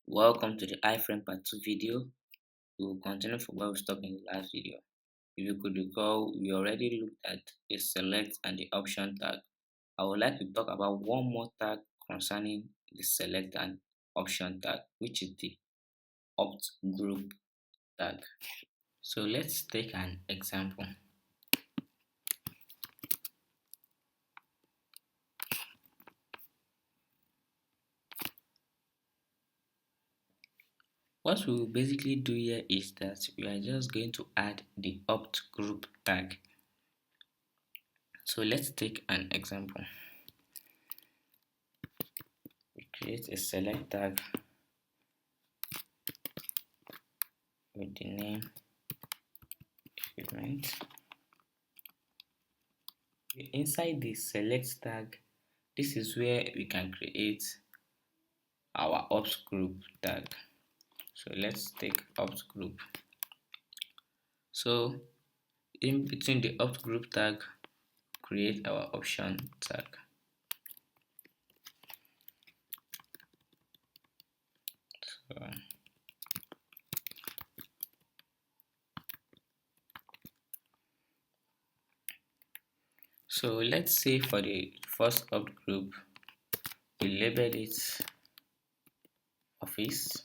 Welcome to the iframe part 2 video. We will continue from where we stopped in the last video. If you could recall, we already looked at the select and the option tag. I would like to talk about one more tag concerning the select and option tag, which is the opt group tag. So let's take an example. What we will basically do here is that we are just going to add the opt group tag. So let's take an example. We create a select tag with the name equipment. Inside the select tag, this is where we can create our ops group tag. So let's take ops group. So in between the ops group tag, create our option tag. So let's say for the first opt group, we label it office.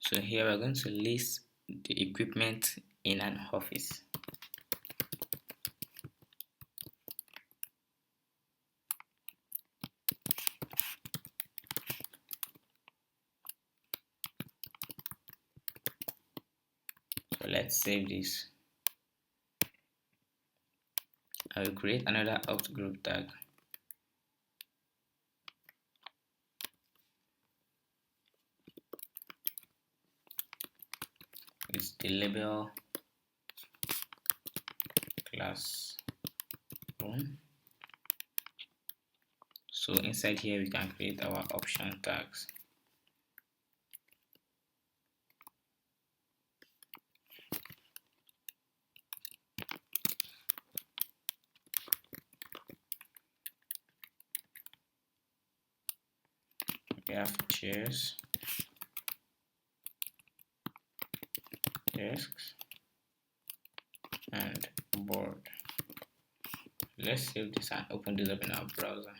So here we're going to list the equipment in an office. So let's save this. I will create another opt group tag. It's the label classroom. So inside here we can create our option tags. We have chairs, desks, and board. Let's save this and open this up in our browser.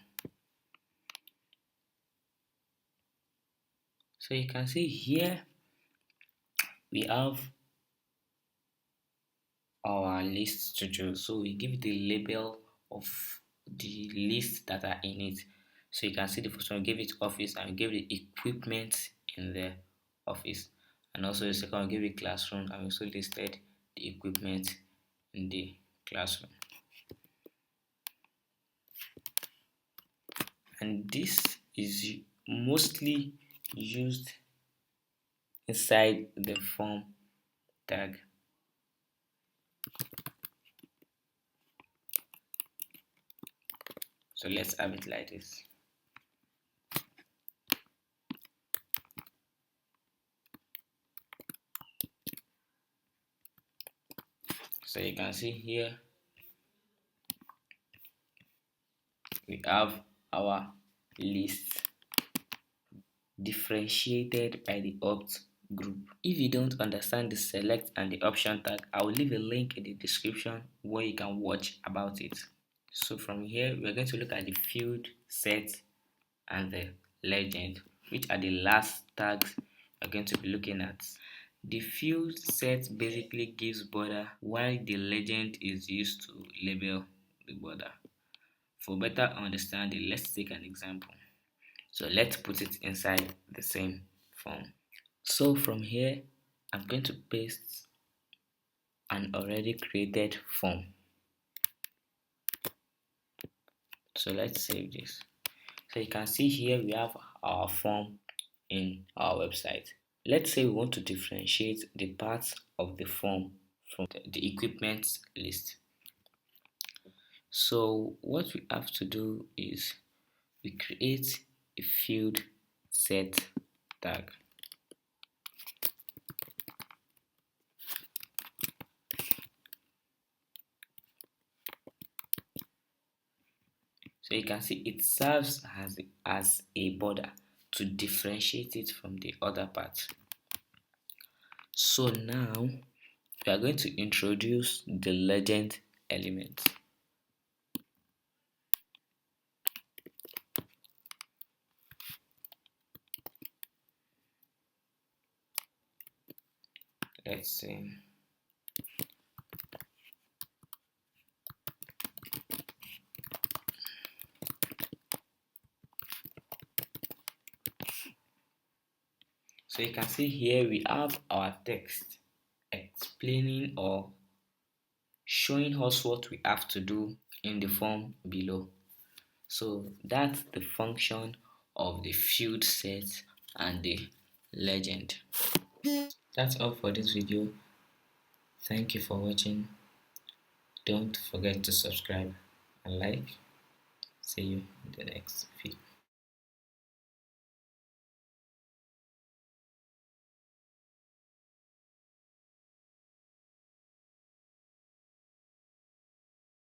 So you can see here we have our list to choose. So we give the label of the list that are in it. So you can see the first one, we give it office, and we give the equipment in the office. And also the second one, we give it classroom, and we also listed the equipment in the classroom. And this is mostly used inside the form tag. So let's have it like this. So you can see here we have our list differentiated by the opt group. If you don't understand the select and the option tag, I will leave a link in the description where you can watch about it. So from here we're going to look at the field set and the legend, which are the last tags we're going to be looking at. The field set basically gives border, while the legend is used to label the border. For better understanding, let's take an example. So let's put it inside the same form. So from here, I'm going to paste an already created form. So let's save this. So you can see here we have our form in our website. Let's say we want to differentiate the parts of the form from the equipment list. So what we have to do is we create a field set tag. So So you can see it serves as a border to differentiate it from the other part. So now we are going to introduce the legend element. Let's see. So you can see here we have our text explaining or showing us what we have to do in the form below. So that's the function of the field set and the legend. That's all for this video. Thank you for watching. Don't forget to subscribe and like. See you in the next video.